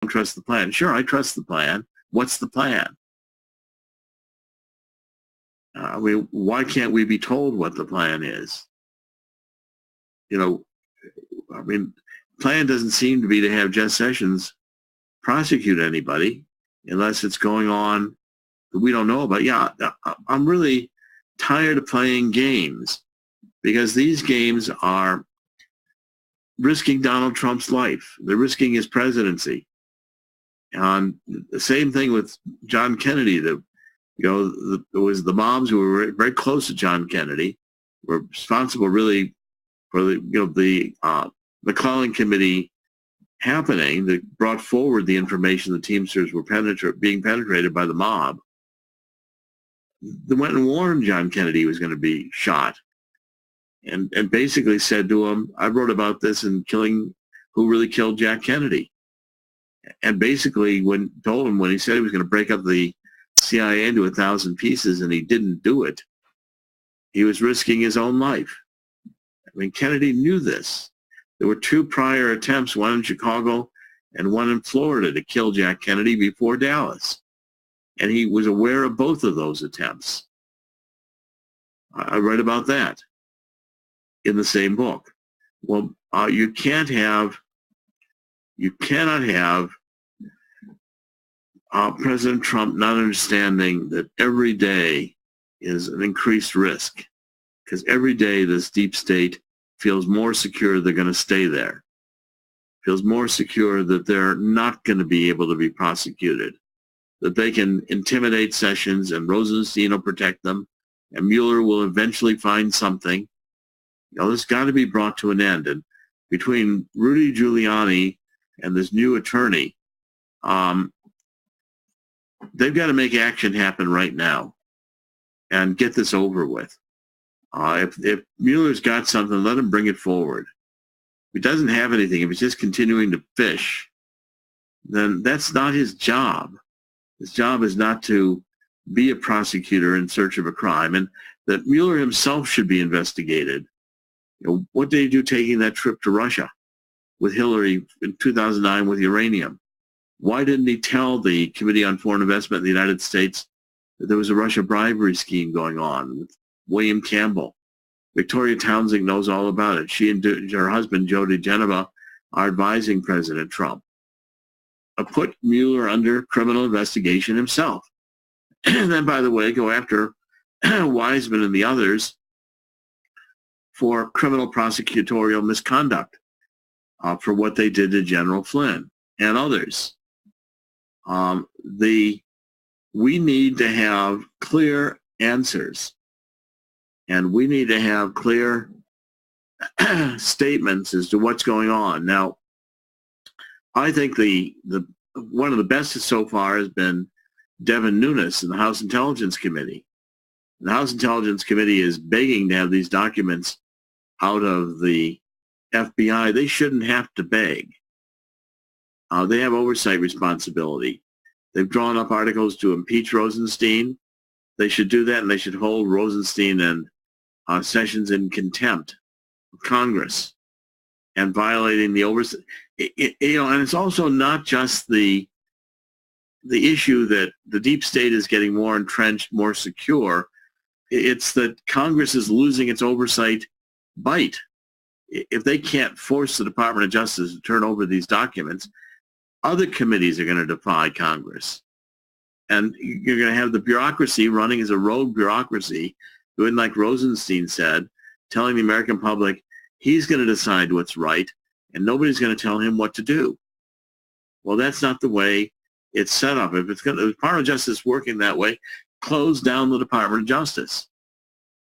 trust the plan. Sure, I trust the plan. What's the plan? Why can't we be told what the plan is? Plan doesn't seem to be to have Jeff Sessions prosecute anybody unless it's going on that we don't know about. Yeah, I'm really tired of playing games because these games are risking Donald Trump's life. They're risking his presidency. And the same thing with John Kennedy. It was the mobs who were very close to John Kennedy were responsible really for the McClellan Committee happening that brought forward the information the Teamsters were being penetrated by the mob. They went and warned John Kennedy was going to be shot and basically said to him, I wrote about this in Killing Who Really Killed Jack Kennedy. And basically told him when he said he was going to break up the CIA into 1,000 pieces and he didn't do it, he was risking his own life. Kennedy knew this. There were 2 prior attempts, one in Chicago and one in Florida, to kill Jack Kennedy before Dallas. And he was aware of both of those attempts. I read about that in the same book. Well, you cannot have President Trump not understanding that every day is an increased risk, because every day this deep state feels more secure they're going to stay there, feels more secure that they're not going to be able to be prosecuted, that they can intimidate Sessions and Rosenstein will protect them, and Mueller will eventually find something. This got to be brought to an end. And between Rudy Giuliani and this new attorney, they've got to make action happen right now and get this over with. If Mueller's got something, let him bring it forward. If he doesn't have anything, if he's just continuing to fish, then that's not his job. His job is not to be a prosecutor in search of a crime, and that Mueller himself should be investigated. What did he do taking that trip to Russia with Hillary in 2009 with uranium? Why didn't he tell the Committee on Foreign Investment in the United States that there was a Russia bribery scheme going on with William Campbell? Victoria Townsend knows all about it. She and her husband, Joe DeGeneva, are advising President Trump. Put Mueller under criminal investigation himself. And then, by the way, go after Wiseman and the others for criminal prosecutorial misconduct for what they did to General Flynn and others. We need to have clear answers, and we need to have clear statements as to what's going on. Now, I think the one of the best so far has been Devin Nunes in the House Intelligence Committee. The House Intelligence Committee is begging to have these documents out of the FBI. They shouldn't have to beg. They have oversight responsibility. They've drawn up articles to impeach Rosenstein. They should do that, and they should hold Rosenstein and Sessions in contempt of Congress and violating the oversight. And it's also not just the issue that the deep state is getting more entrenched, more secure. It's that Congress is losing its oversight bite. If they can't force the Department of Justice to turn over these documents, other committees are going to defy Congress. And you're going to have the bureaucracy running as a rogue bureaucracy, doing like Rosenstein said, telling the American public he's going to decide what's right, and nobody's going to tell him what to do. Well, that's not the way it's set up. If the Department of Justice working that way, close down the Department of Justice.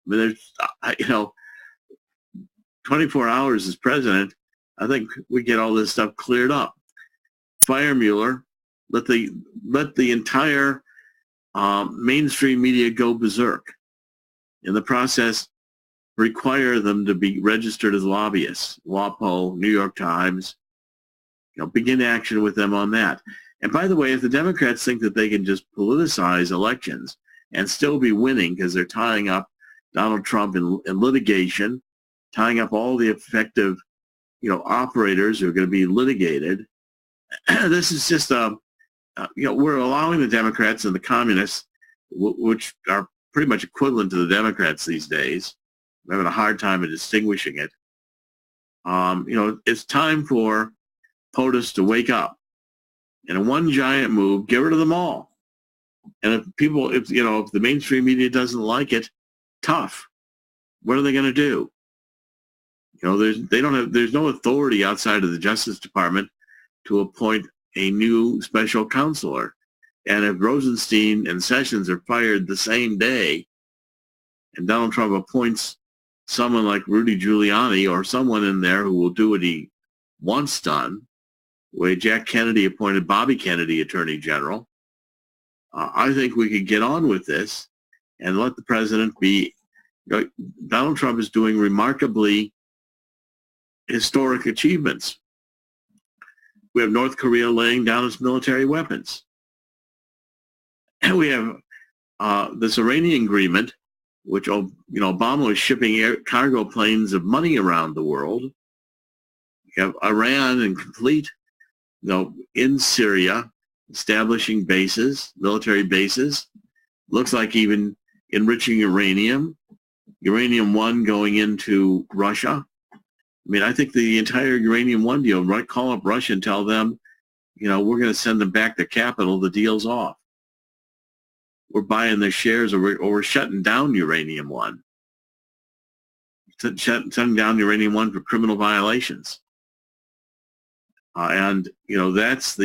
There's, 24 hours as president, I think we get all this stuff cleared up. Fire Mueller, let the entire mainstream media go berserk. In the process, require them to be registered as lobbyists. WAPO, New York Times, begin action with them on that. And by the way, if the Democrats think that they can just politicize elections and still be winning because they're tying up Donald Trump in litigation, tying up all the effective, operators who are going to be litigated, this is just we're allowing the Democrats and the communists, which are pretty much equivalent to the Democrats these days. We're having a hard time of distinguishing it. It's time for POTUS to wake up. And in one giant move, get rid of them all. And if the mainstream media doesn't like it, tough. What are they going to do? There's no authority outside of the Justice Department to appoint a new special counselor. And if Rosenstein and Sessions are fired the same day, and Donald Trump appoints someone like Rudy Giuliani or someone in there who will do what he wants done, the way Jack Kennedy appointed Bobby Kennedy Attorney General, I think we could get on with this and let the president be. Donald Trump is doing remarkably historic achievements. We have North Korea laying down its military weapons. And we have this Iranian agreement, which Obama was shipping cargo planes of money around the world. You have Iran in complete, in Syria, establishing bases, military bases. Looks like even enriching uranium. Uranium One going into Russia. I mean, I think the entire Uranium One deal, right? Call up Russia and tell them, we're going to send them back their capital. The deal's off. We're buying their shares, or we're shutting down Uranium One. Shutting down Uranium One for criminal violations. That's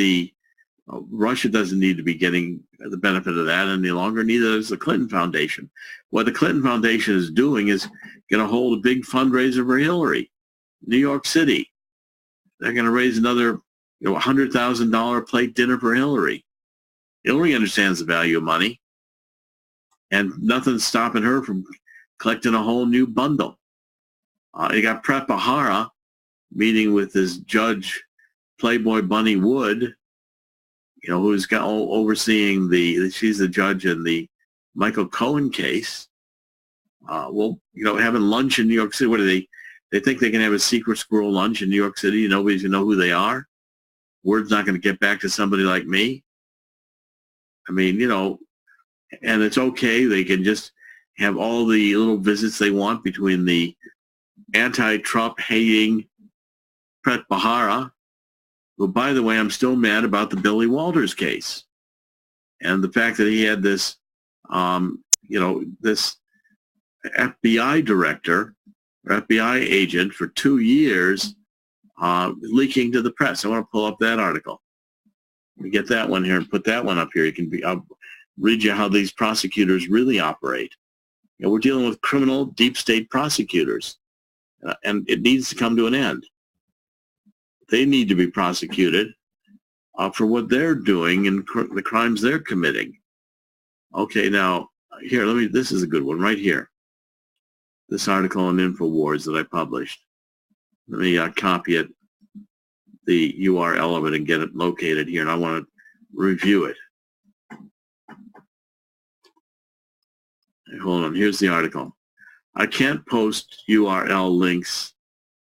Russia doesn't need to be getting the benefit of that any longer. Neither does the Clinton Foundation. What the Clinton Foundation is doing is going to hold a big fundraiser for Hillary. New York City. They're going to raise another $100,000 plate dinner for Hillary. Hillary understands the value of money, and nothing's stopping her from collecting a whole new bundle. You got Pret Bharara meeting with this judge, Playboy Bunny Wood, who's overseeing she's the judge in the Michael Cohen case. Having lunch in New York City. What do they think they can have a secret squirrel lunch in New York City? Nobody's going to know who they are. Word's not going to get back to somebody like me. I mean, and it's okay. They can just have all the little visits they want between the anti-Trump hating Pret Bharara, who, by the way, I'm still mad about the Billy Walters case. And the fact that he had this, this FBI director, or FBI agent for 2 years leaking to the press. I want to pull up that article. Let me get that one here and put that one up here. I'll read you how these prosecutors really operate. We're dealing with criminal deep state prosecutors, and it needs to come to an end. They need to be prosecuted for what they're doing and the crimes they're committing. Okay, now, here, this is a good one right here. This article on InfoWars that I published. Let me copy it, the URL of it, and get it located here, and I want to review it. Hold on, here's the article. I can't post URL links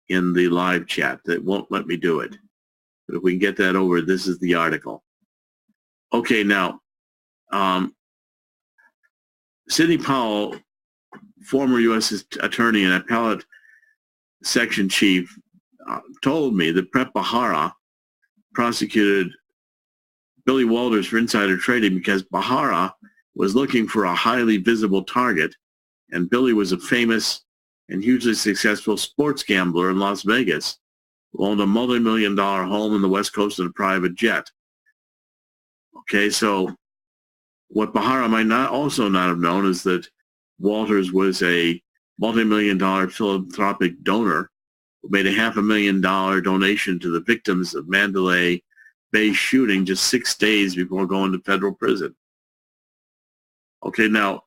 in the live chat. That won't let me do it. But if we can get that over, this is the article. Okay, now, Sidney Powell, former U.S. attorney and appellate section chief, told me that Pret Bharara prosecuted Billy Walters for insider trading because Bharara was looking for a highly visible target, and Billy was a famous and hugely successful sports gambler in Las Vegas who owned a multi-million-dollar home on the West Coast and a private jet. Okay, so what Bharara might not have known is that Walters was a multi-million-dollar philanthropic donor who made a $500,000 donation to the victims of Mandalay Bay shooting just 6 days before going to federal prison. Okay, now,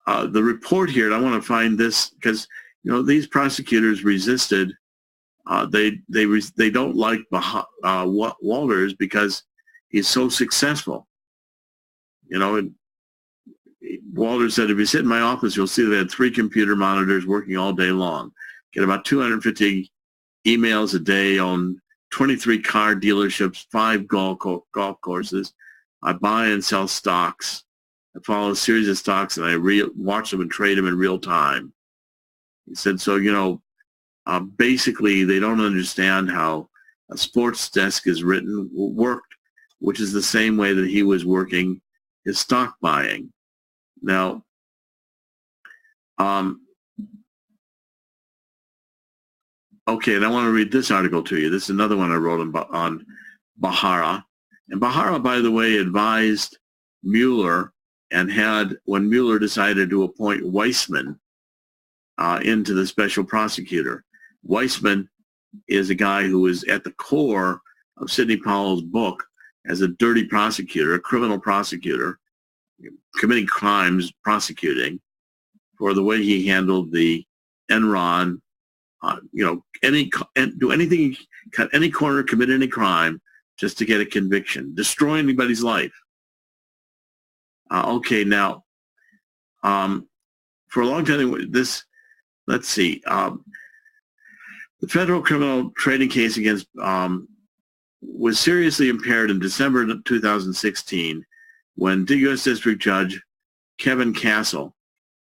the report here, and I want to find this because, these prosecutors resisted. They don't like Walters because he's so successful. And Walters said, if you sit in my office, you'll see they had 3 computer monitors working all day long. Get about 250 emails a day on 23 car dealerships, 5 golf courses. I buy and sell stocks. I follow a series of stocks, and I watch them and trade them in real time. He said, so, basically they don't understand how a sports desk is worked, which is the same way that he was working his stock buying. Now, okay, and I want to read this article to you. This is another one I wrote on Bahara. And Bahara, by the way, advised Mueller and when Mueller decided to appoint Weissman into the special prosecutor. Weissman is a guy who is at the core of Sidney Powell's book as a dirty prosecutor, a criminal prosecutor, committing crimes, prosecuting, for the way he handled the Enron, do anything, cut any corner, commit any crime just to get a conviction, destroy anybody's life. Okay, now, for a long time, let's see, the federal criminal trading case against was seriously impaired in December 2016 when the U.S. District Judge Kevin Castle,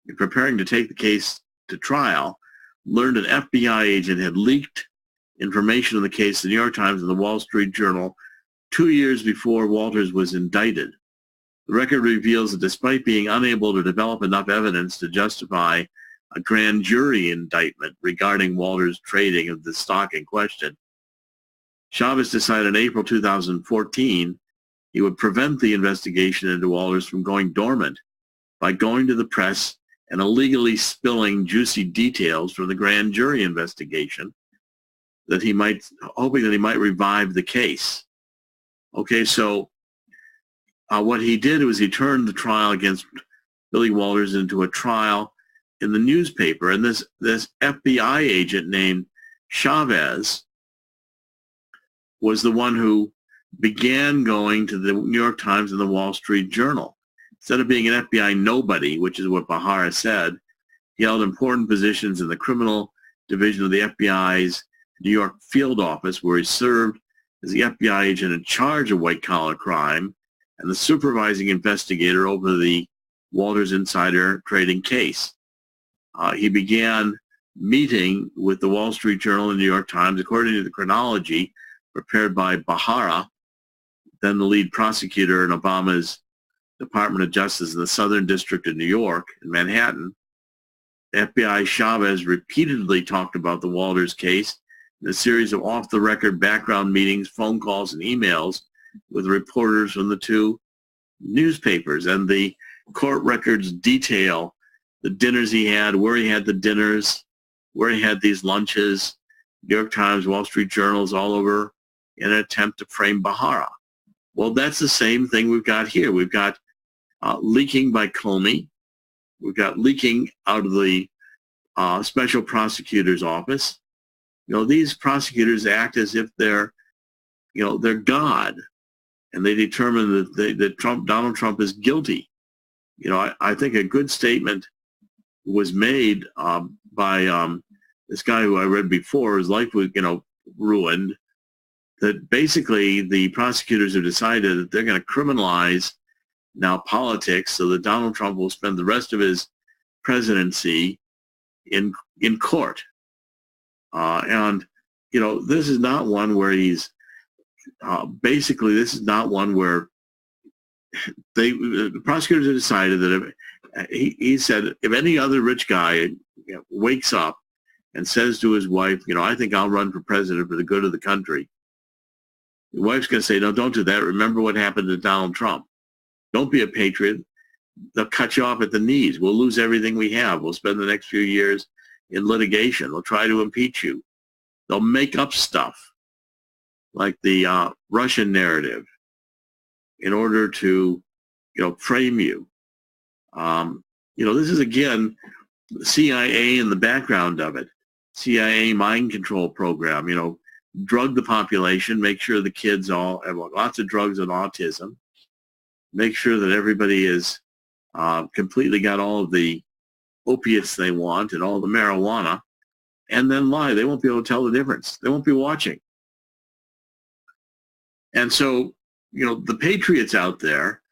in preparing to take the case to trial, learned an FBI agent had leaked information on the case to the New York Times and the Wall Street Journal 2 years before Walters was indicted. The record reveals that despite being unable to develop enough evidence to justify a grand jury indictment regarding Walters' trading of the stock in question, Chavez decided in April 2014 he would prevent the investigation into Walters from going dormant by going to the press and illegally spilling juicy details from the grand jury investigation hoping that he might revive the case. Okay, so what he did was he turned the trial against Billy Walters into a trial in the newspaper, and this FBI agent named Chavez was the one who began going to the New York Times and the Wall Street Journal. Instead of being an FBI nobody, which is what Bahara said, he held important positions in the criminal division of the FBI's New York field office, where he served as the FBI agent in charge of white-collar crime and the supervising investigator over the Walters insider trading case. He began meeting with the Wall Street Journal and New York Times according to the chronology prepared by Bahara, then the lead prosecutor in Obama's Department of Justice in the Southern District of New York in Manhattan. FBI Chavez repeatedly talked about the Walters case in a series of off-the-record background meetings, phone calls, and emails with reporters from the two newspapers. And the court records detail the dinners he had, where he had the dinners, where he had these lunches, New York Times, Wall Street Journals, all over, in an attempt to frame Bahara. Well, that's the same thing we've got here. We've got leaking by Comey. We've got leaking out of the special prosecutor's office. These prosecutors act as if they're God, and they determine that Donald Trump is guilty. I think a good statement was made by this guy who I read before. His life was, ruined. That basically the prosecutors have decided that they're going to criminalize now politics so that Donald Trump will spend the rest of his presidency in court. And this is not one where he's this is not one where the prosecutors have decided that he said if any other rich guy wakes up and says to his wife, I think I'll run for president for the good of the country, the wife's going to say, no, don't do that. Remember what happened to Donald Trump. Don't be a patriot. They'll cut you off at the knees. We'll lose everything we have. We'll spend the next few years in litigation. They'll try to impeach you. They'll make up stuff like the Russian narrative in order to, frame you. This is, again, the CIA in the background of it. CIA mind control program, drug the population, make sure the kids all have lots of drugs and autism, make sure that everybody is completely got all of the opiates they want and all the marijuana, and then lie. They won't be able to tell the difference. They won't be watching. And so, the patriots out there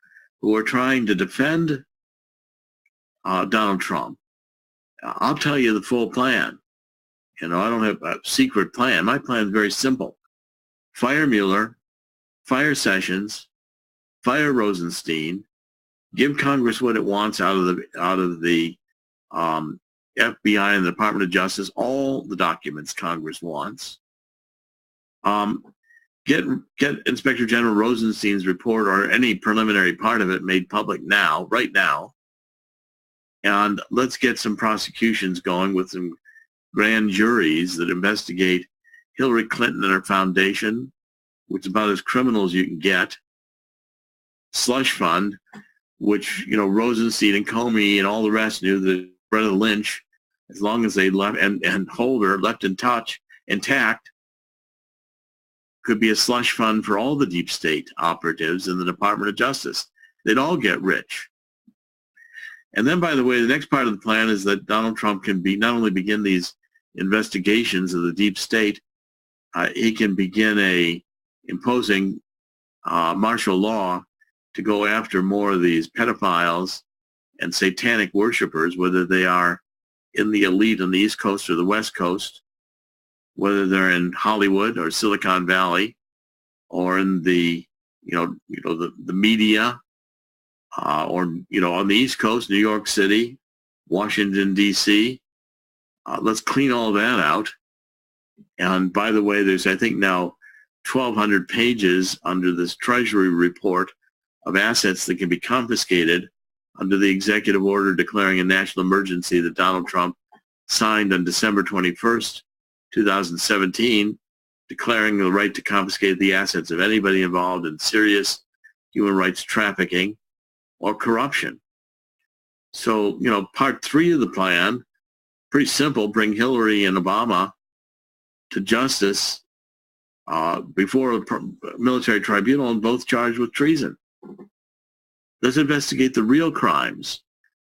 who are trying to defend Donald Trump, I'll tell you the full plan. I don't have a secret plan. My plan is very simple. Fire Mueller, fire Sessions, fire Rosenstein, give Congress what it wants out of the FBI and the Department of Justice, all the documents Congress wants. Get Inspector General Rosenstein's report or any preliminary part of it made public now, right now. And let's get some prosecutions going with some grand juries that investigate Hillary Clinton and her foundation, which is about as criminal as you can get. Slush fund, which, Rosenstein and Comey and all the rest knew that Loretta Lynch, as long as they left, and Holder left intact, could be a slush fund for all the deep state operatives in the Department of Justice. They'd all get rich. And then, by the way, the next part of the plan is that Donald Trump can not only begin these investigations of the deep state, he can begin imposing martial law to go after more of these pedophiles and satanic worshipers, whether they are in the elite on the East Coast or the West Coast, whether they're in Hollywood or Silicon Valley, or in the the media, or on the East Coast, New York City, Washington D.C. Let's clean all that out. And by the way, there's I think now 1,200 pages under this Treasury report of assets that can be confiscated under the executive order declaring a national emergency that Donald Trump signed on December 21st, 2017, declaring the right to confiscate the assets of anybody involved in serious human rights trafficking or corruption. So, part 3 of the plan, pretty simple, bring Hillary and Obama to justice before a military tribunal, and both charged with treason. Let's investigate the real crimes.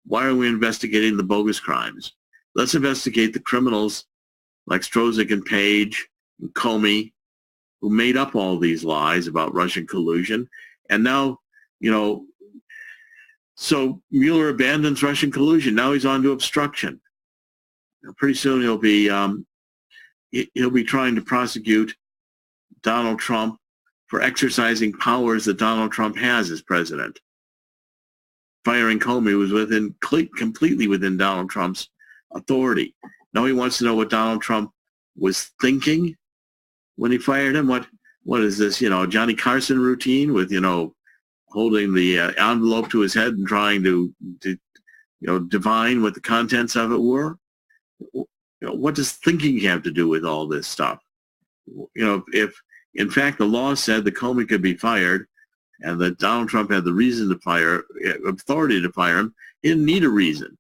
Why are we investigating the bogus crimes? Let's investigate the criminals like Strozik and Page and Comey, who made up all these lies about Russian collusion. And now, so Mueller abandons Russian collusion. Now he's on to obstruction. Pretty soon he'll be trying to prosecute Donald Trump for exercising powers that Donald Trump has as president. Firing Comey was completely within Donald Trump's authority. Now he wants to know what Donald Trump was thinking when he fired him. What is this, Johnny Carson routine with, holding the envelope to his head and trying to divine what the contents of it were? What does thinking have to do with all this stuff? If in fact the law said that Comey could be fired and that Donald Trump had the reason to authority to fire him, he didn't need a reason.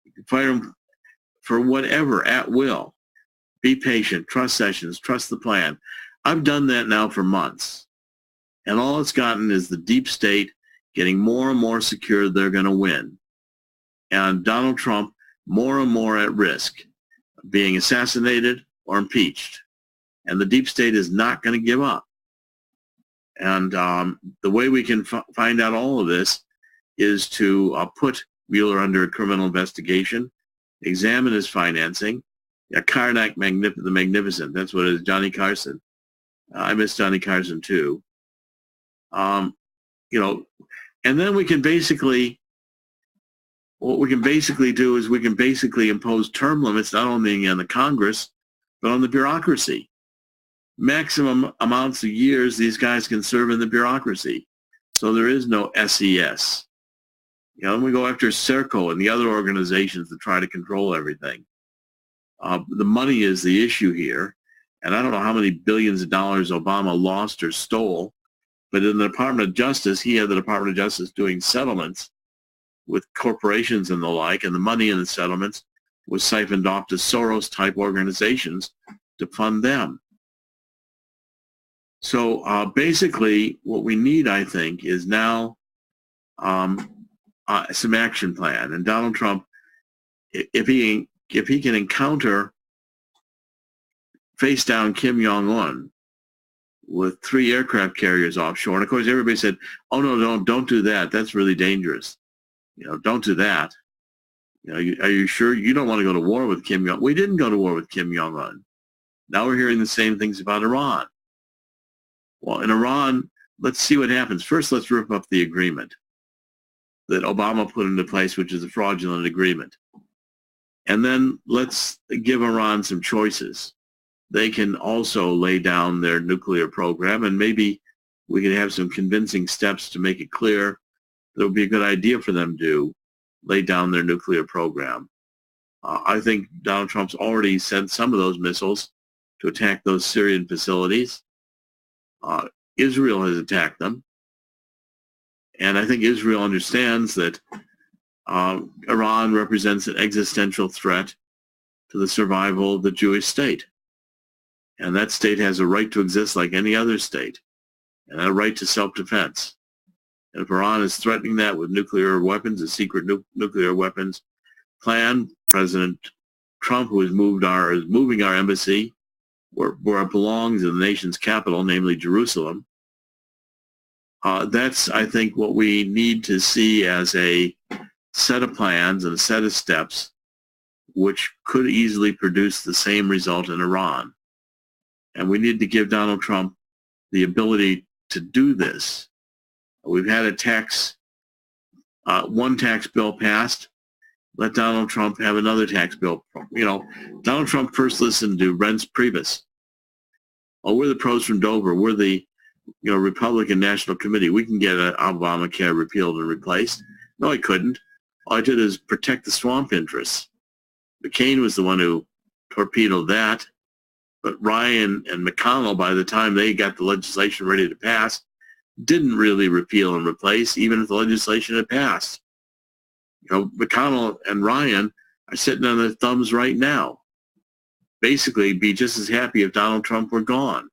You could fire him for whatever, at will. Be patient, trust Sessions, trust the plan. I've done that now for months. And all it's gotten is the deep state getting more and more secure they're going to win. And Donald Trump more and more at risk of being assassinated or impeached. And the deep state is not going to give up. And the way we can find out all of this is to put Mueller under a criminal investigation, examine his financing. Karnak the Magnificent, that's what it is, Johnny Carson. I miss Johnny Carson too. And then we can basically, what we can basically do is we can basically impose term limits not only on the Congress, but on the bureaucracy. Maximum amounts of years these guys can serve in the bureaucracy. So there is no SES. Then we go after Serco and the other organizations that try to control everything. The money is the issue here. And I don't know how many billions of dollars Obama lost or stole, but in the Department of Justice, he had the Department of Justice doing settlements with corporations and the like, and the money in the settlements was siphoned off to Soros-type organizations to fund them. So basically, what we need, I think, is now some action plan. And Donald Trump, if he can encounter face down Kim Jong-un with 3 aircraft carriers offshore. And of course, everybody said, "Oh no, don't do that. That's really dangerous. Don't do that. Are you sure you don't want to go to war with Kim Jong?" We didn't go to war with Kim Jong-un. Now we're hearing the same things about Iran. Well, in Iran, let's see what happens. First, let's rip up the agreement that Obama put into place, which is a fraudulent agreement. And then let's give Iran some choices. They can also lay down their nuclear program, and maybe we could have some convincing steps to make it clear that it would be a good idea for them to lay down their nuclear program. I think Donald Trump's already sent some of those missiles to attack those Syrian facilities. Israel has attacked them. And I think Israel understands that Iran represents an existential threat to the survival of the Jewish state. And that state has a right to exist like any other state, and a right to self-defense. And if Iran is threatening that with nuclear weapons, a secret nuclear weapons plan, President Trump, who is moving our embassy where it belongs in the nation's capital, namely Jerusalem, that's, I think, what we need to see as a set of plans and a set of steps which could easily produce the same result in Iran. And we need to give Donald Trump the ability to do this. We've had one tax bill passed. Let Donald Trump have another tax bill. Donald Trump first listened to Reince Priebus. Oh, we're the pros from Dover. We're the Republican National Committee. We can get Obamacare repealed and replaced. No, I couldn't. All I did is protect the swamp interests. McCain was the one who torpedoed that. But Ryan and McConnell, by the time they got the legislation ready to pass, didn't really repeal and replace, even if the legislation had passed. McConnell and Ryan are sitting on their thumbs right now. Basically, be just as happy if Donald Trump were gone.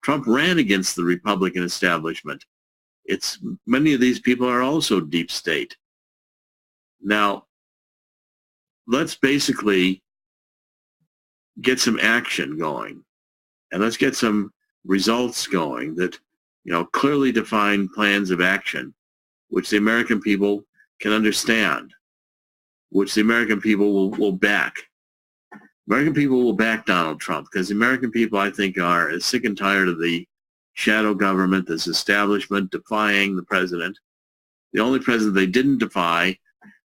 Trump ran against the Republican establishment. Many of these people are also deep state. Now, let's basically get some action going, and let's get some results going that clearly define plans of action which the American people can understand, which the American people will back. American people will back Donald Trump because the American people, I think, are as sick and tired of the shadow government, this establishment defying the president. The only president they didn't defy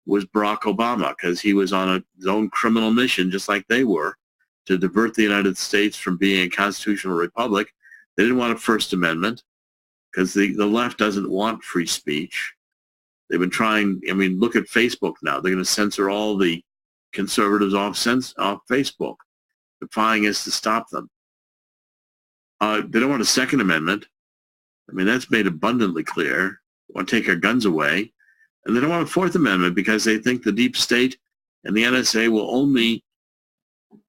was Barack Obama, because he was on his own criminal mission, just like they were, to divert the United States from being a constitutional republic. They didn't want a First Amendment because the left doesn't want free speech. They've been trying, look at Facebook now. They're going to censor all the conservatives off Facebook, defying us to stop them. They don't want a Second Amendment. That's made abundantly clear. They want to take our guns away. And they don't want a Fourth Amendment because they think the deep state and the NSA will only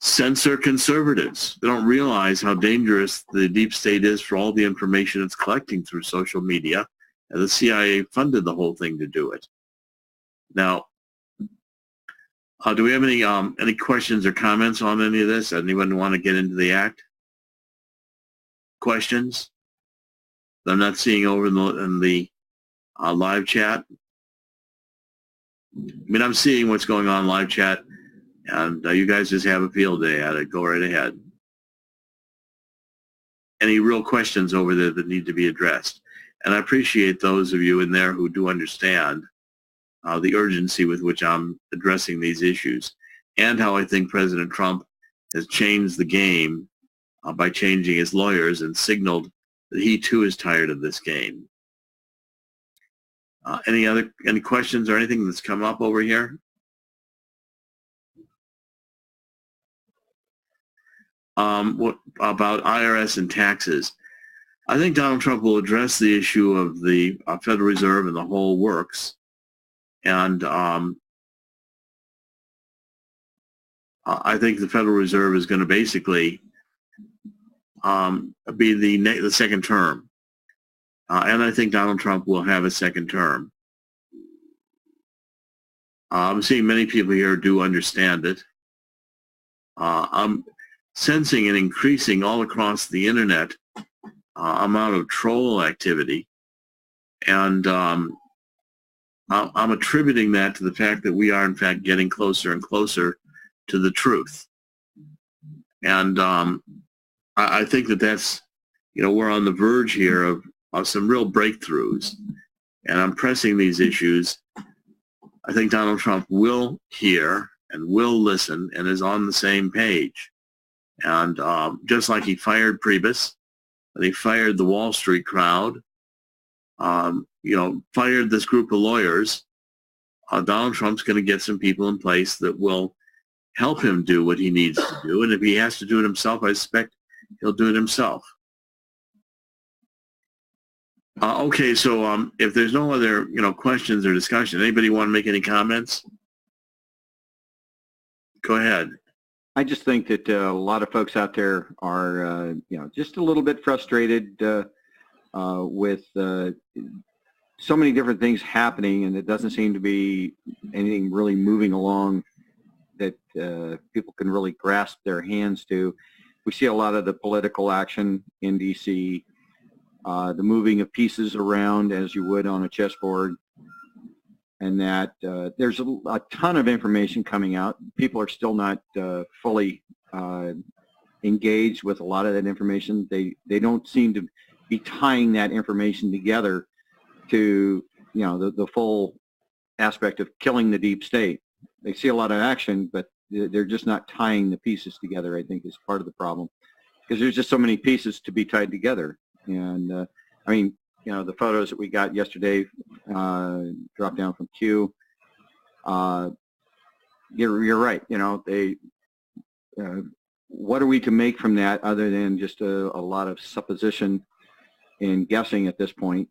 censor conservatives. They don't realize how dangerous the deep state is for all the information it's collecting through social media. And the CIA funded the whole thing to do it. Now, do we have any questions or comments on any of this? Anyone want to get into the act? Questions? I'm not seeing over in the live chat. I'm seeing what's going on in live chat, and you guys just have a field day at it. Go right ahead. Any real questions over there that need to be addressed? And I appreciate those of you in there who do understand the urgency with which I'm addressing these issues, and how I think President Trump has changed the game by changing his lawyers and signaled that he too is tired of this game. Any questions or anything that's come up over here? What about IRS and taxes? I think Donald Trump will address the issue of the Federal Reserve and the whole works. And I think the Federal Reserve is going to basically be the second term. And I think Donald Trump will have a second term. I'm seeing many people here do understand it. I'm sensing and increasing all across the internet amount of troll activity. And I'm attributing that to the fact that we are, in fact, getting closer and closer to the truth. And I think that that's, we're on the verge here of some real breakthroughs. And I'm pressing these issues. I think Donald Trump will hear and will listen and is on the same page. And just like he fired Priebus, and he fired the Wall Street crowd, fired this group of lawyers, Donald Trump's going to get some people in place that will help him do what he needs to do. And if he has to do it himself, I suspect he'll do it himself. Okay, so if there's no other, questions or discussion, anybody want to make any comments? Go ahead. I just think that a lot of folks out there are, just a little bit frustrated with so many different things happening, and it doesn't seem to be anything really moving along that people can really grasp their hands to. We see a lot of the political action in D.C., the moving of pieces around as you would on a chessboard, and that there's a ton of information coming out. People are still not fully engaged with a lot of that information. They don't seem to be tying that information together to, the full aspect of killing the deep state. They see a lot of action, but they're just not tying the pieces together, I think, is part of the problem. Because there's just so many pieces to be tied together. And, the photos that we got yesterday dropped down from Q. You're right. What are we to make from that other than just a lot of supposition and guessing at this point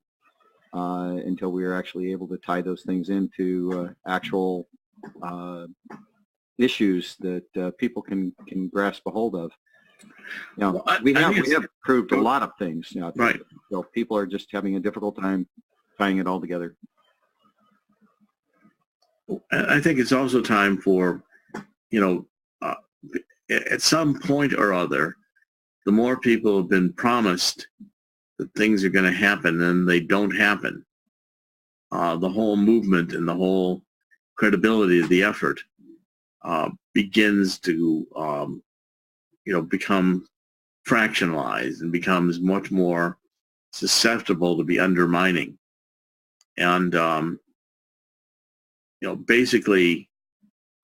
until we are actually able to tie those things into actual issues that people can grasp a hold of. We have proved a lot of things. Right. So people are just having a difficult time tying it all together. I think it's also time for, at some point or other, the more people have been promised that things are going to happen and they don't happen, the whole movement and the whole credibility of the effort begins to, become fractionalized and becomes much more susceptible to be undermining. And, basically,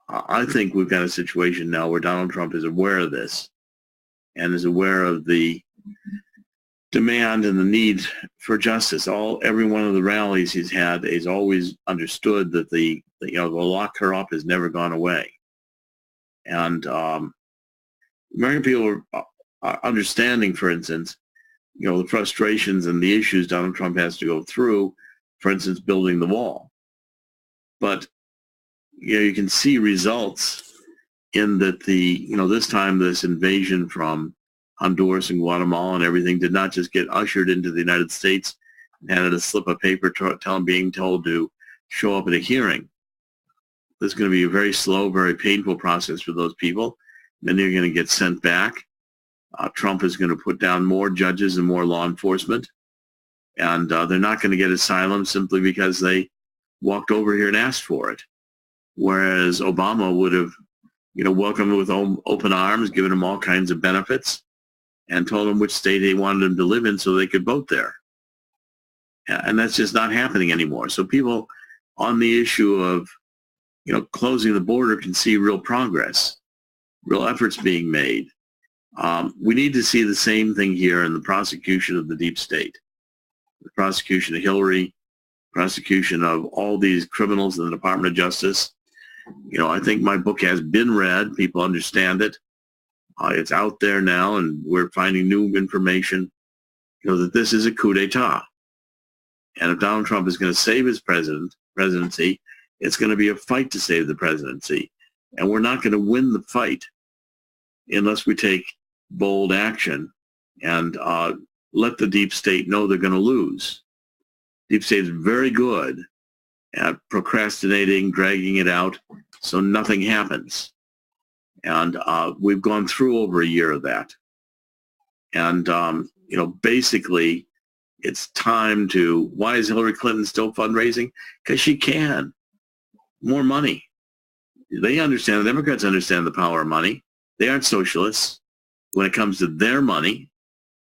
I think we've got a situation now where Donald Trump is aware of this and is aware of the demand and the need for justice. Every one of the rallies he's had, he's always understood that the lock her up has never gone away. And American people are understanding, for instance, the frustrations and the issues Donald Trump has to go through, for instance, building the wall. But, you can see results in that this time this invasion from Honduras and Guatemala and everything did not just get ushered into the United States and handed a slip of paper being told to show up at a hearing. This is going to be a very slow, very painful process for those people. Many are going to get sent back. Trump is going to put down more judges and more law enforcement. And they're not going to get asylum simply because they walked over here and asked for it. Whereas Obama would have, welcomed them with open arms, given them all kinds of benefits, and told them which state they wanted them to live in so they could vote there. And that's just not happening anymore. So people on the issue of, closing the border can see real progress, real efforts being made. We need to see the same thing here in the prosecution of the deep state, the prosecution of Hillary, prosecution of all these criminals in the Department of Justice. I think my book has been read. People understand it. It's out there now, and we're finding new information, that this is a coup d'etat. And if Donald Trump is going to save his presidency, it's going to be a fight to save the presidency. And we're not going to win the fight unless we take bold action and let the deep state know they're going to lose. Deep state is very good at procrastinating, dragging it out, so nothing happens. And we've gone through over a year of that. And basically it's time to, why is Hillary Clinton still fundraising? Because she can. More money. They understand, the Democrats understand the power of money. They aren't socialists when it comes to their money.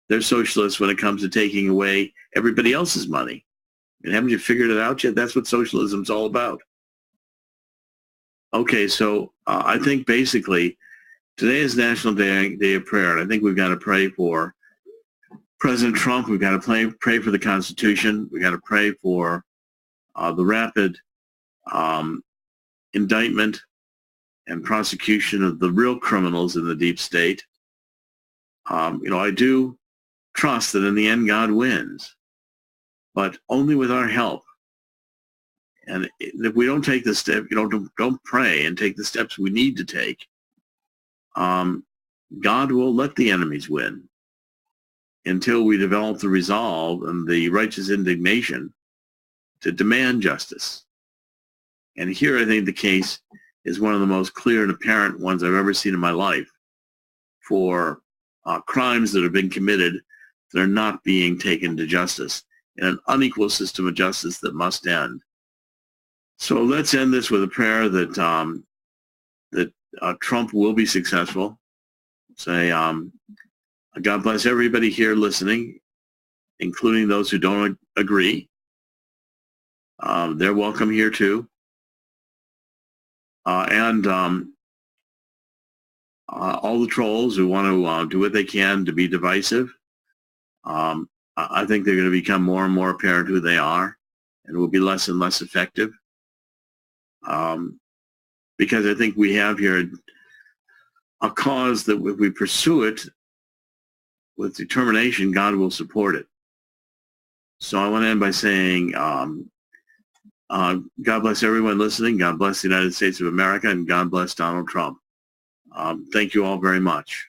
They're socialists when it comes to taking away everybody else's money. And haven't you figured it out yet? That's what socialism's all about. Okay, so I think basically today is National Day of Prayer, and I think we've got to pray for President Trump. We've got to pray for the Constitution. We've got to pray for the rapid indictment and prosecution of the real criminals in the deep state. I do trust that in the end God wins, but only with our help. And if we don't take the step, don't pray and take the steps we need to take, God will let the enemies win until we develop the resolve and the righteous indignation to demand justice. And here I think the case is one of the most clear and apparent ones I've ever seen in my life for crimes that have been committed that are not being taken to justice in an unequal system of justice that must end. So let's end this with a prayer that Trump will be successful. Say, God bless everybody here listening, including those who don't agree. They're welcome here too. And all the trolls who want to do what they can to be divisive, I think they're going to become more and more apparent who they are, and will be less and less effective. Because I think we have here a cause that if we pursue it with determination, God will support it. So I want to end by saying, God bless everyone listening. God bless the United States of America, and God bless Donald Trump. Thank you all very much.